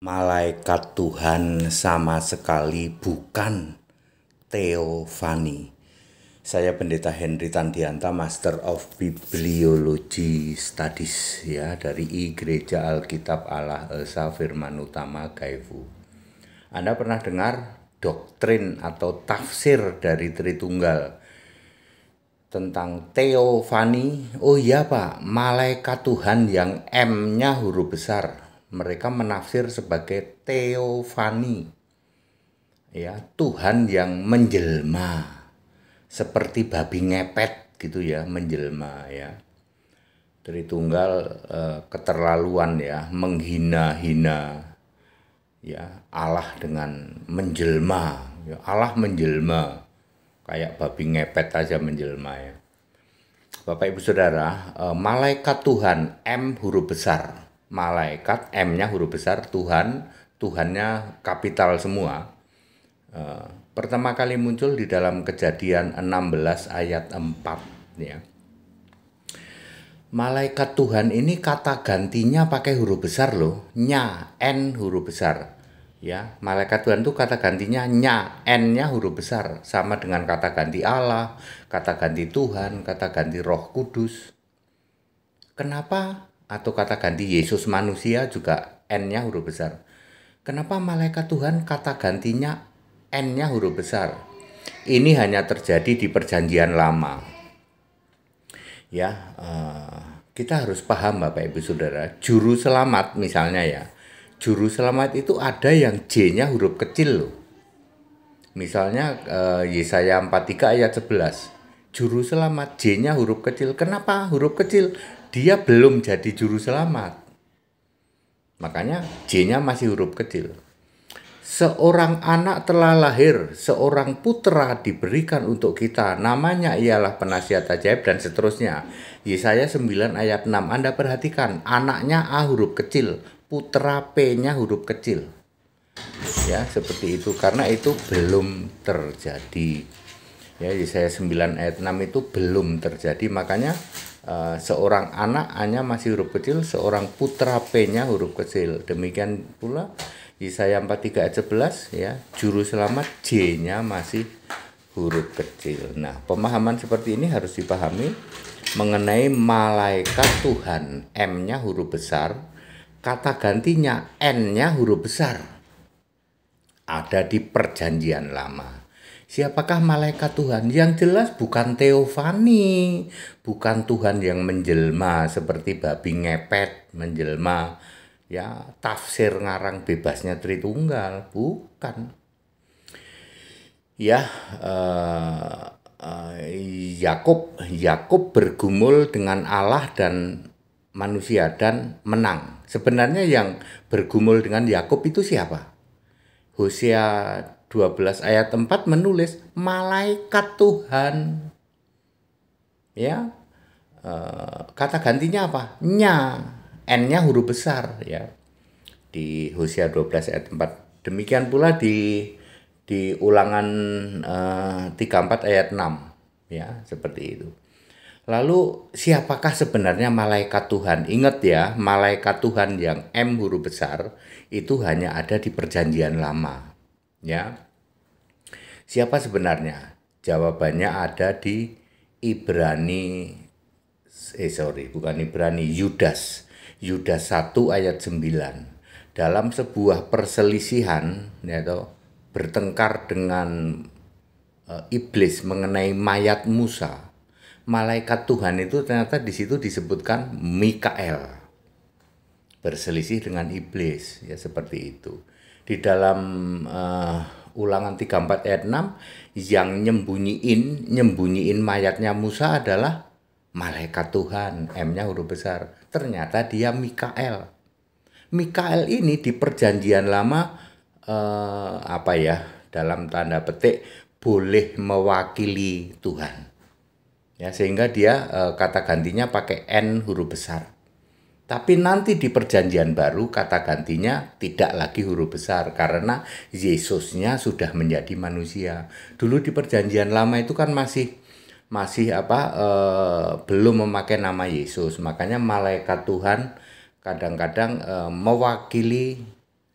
Malaikat Tuhan sama sekali bukan Theophany. Saya Pendeta Henry Tandianta, Master of Bibliology Studies ya dari Gereja Alkitab Allah Esa Firman Utama Gaifu. Anda pernah dengar doktrin atau tafsir dari Tritunggal tentang Theophany? Oh iya Pak, malaikat Tuhan yang M-nya huruf besar. Mereka menafsir sebagai Theophany, ya, Tuhan yang menjelma seperti babi ngepet gitu ya, menjelma ya. Tritunggal keterlaluan ya, menghina-hina ya Allah dengan menjelma ya, Allah menjelma kayak babi ngepet aja menjelma ya. Bapak Ibu Saudara, malaikat Tuhan M huruf besar. Malaikat M-nya huruf besar, Tuhannya kapital semua. Pertama kali muncul di dalam Kejadian 16 ayat 4 ya. Malaikat Tuhan ini kata gantinya pakai huruf besar loh, nya, N huruf besar. Ya, malaikat Tuhan itu kata gantinya nya, N-nya huruf besar, sama dengan kata ganti Allah, kata ganti Tuhan, kata ganti Roh Kudus. Kenapa? Atau kata ganti Yesus manusia juga N-nya huruf besar. Kenapa malaikat Tuhan kata gantinya N-nya huruf besar? Ini hanya terjadi di Perjanjian Lama. Ya, kita harus paham Bapak Ibu Saudara, juru selamat misalnya ya. Juru selamat itu ada yang J-nya huruf kecil loh. Misalnya Yesaya 43 ayat 11. Juru selamat J-nya huruf kecil. Kenapa huruf kecil? Dia belum jadi juru selamat. Makanya J-nya masih huruf kecil. Seorang anak telah lahir, seorang putra diberikan untuk kita. Namanya ialah penasihat ajaib dan seterusnya. Yesaya 9 ayat 6. Anda perhatikan, anaknya A huruf kecil, putra P-nya huruf kecil. Ya, seperti itu. Karena itu belum terjadi. Ya, Yesaya 9 ayat 6 itu belum terjadi. Makanya seorang anak A-nya masih huruf kecil, seorang putra P-nya huruf kecil. Demikian pula Yesaya 43 ayat 11 ya, juru selamat J-nya masih huruf kecil. Nah, pemahaman seperti ini harus dipahami mengenai malaikat Tuhan. M-nya huruf besar, kata gantinya N-nya huruf besar. Ada di Perjanjian Lama. Siapakah malaikat Tuhan? Yang jelas bukan Theophany, bukan Tuhan yang menjelma seperti babi ngepet menjelma. Ya, tafsir ngarang bebasnya Tritunggal, bukan. Ya, Yakub bergumul dengan Allah dan manusia dan menang. Sebenarnya yang bergumul dengan Yakub itu siapa? Hosea 12 ayat 4 menulis malaikat Tuhan. Ya, kata gantinya apa? Nya. N-nya huruf besar ya. Di Hosea 12 ayat 4. Demikian pula di Ulangan 34 ayat 6 ya, seperti itu. Lalu siapakah sebenarnya malaikat Tuhan? Ingat ya, malaikat Tuhan yang M huruf besar itu hanya ada di Perjanjian Lama ya. Siapa sebenarnya? Jawabannya ada di Yudas. Yudas 1 ayat 9. Dalam sebuah perselisihan yaitu bertengkar dengan iblis mengenai mayat Musa. Malaikat Tuhan itu ternyata di situ disebutkan Mikael. Berselisih dengan iblis ya, seperti itu. Di dalam Ulangan 34 ayat 6 yang nyembunyiin mayatnya Musa adalah malaikat Tuhan, M-nya huruf besar. Ternyata dia Mikael. Mikael ini di Perjanjian Lama dalam tanda petik boleh mewakili Tuhan. Ya, sehingga dia kata gantinya pakai N huruf besar. Tapi nanti di Perjanjian Baru kata gantinya tidak lagi huruf besar karena Yesusnya sudah menjadi manusia. Dulu di Perjanjian Lama itu kan masih belum memakai nama Yesus. Makanya malaikat Tuhan kadang-kadang mewakili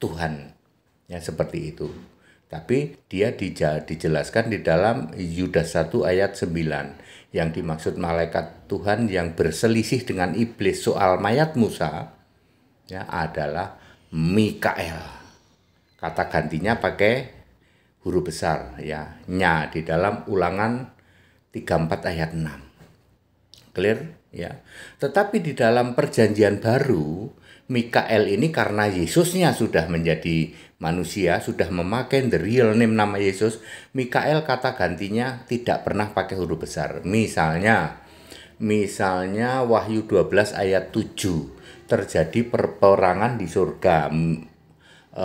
Tuhan. Ya seperti itu. Tapi dia dijelaskan di dalam Yudas 1 ayat 9. Yang dimaksud malaikat Tuhan yang berselisih dengan iblis soal mayat Musa ya adalah Mikael. Kata gantinya pakai huruf besar ya, nya di dalam Ulangan 34 ayat 6. Clear ya. Tetapi di dalam Perjanjian Baru, Mikael ini karena Yesusnya sudah menjadi manusia, sudah memakai the real name nama Yesus, Mikael kata gantinya tidak pernah pakai huruf besar. Misalnya Wahyu 12 ayat 7, terjadi peperangan di surga.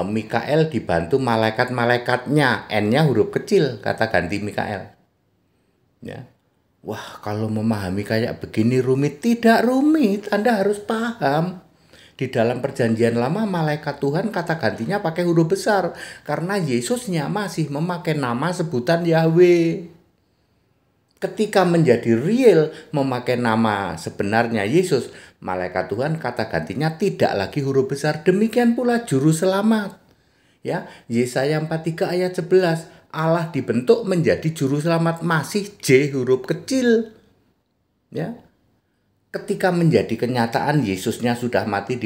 Mikael dibantu malaikat-malaikatnya, N-nya huruf kecil, kata ganti Mikael. Ya. Wah, kalau memahami kayak begini rumit? Tidak rumit, Anda harus paham. Di dalam Perjanjian Lama, malaikat Tuhan kata gantinya pakai huruf besar karena Yesusnya masih memakai nama sebutan Yahweh. Ketika menjadi real memakai nama sebenarnya Yesus, malaikat Tuhan kata gantinya tidak lagi huruf besar. Demikian pula juru selamat. Ya, Yesaya 43 ayat 11, Allah dibentuk menjadi juru selamat masih J huruf kecil. Ya. Ketika menjadi kenyataan Yesusnya sudah mati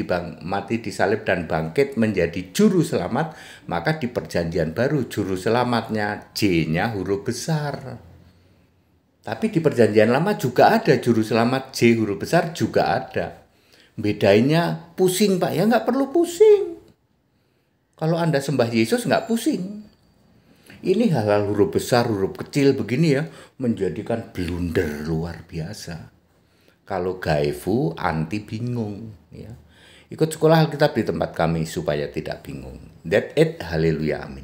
disalib dan bangkit menjadi juru selamat, maka di Perjanjian Baru juru selamatnya J-nya huruf besar. Tapi di Perjanjian Lama juga ada juru selamat J huruf besar, juga ada. Bedanya pusing Pak, ya nggak perlu pusing. Kalau Anda sembah Yesus nggak pusing. Ini hal-hal huruf besar, huruf kecil begini ya, menjadikan blunder luar biasa. Kalau gaifu anti bingung ya. Ikut sekolah Alkitab di tempat kami supaya tidak bingung. That's it. Haleluya. Amin.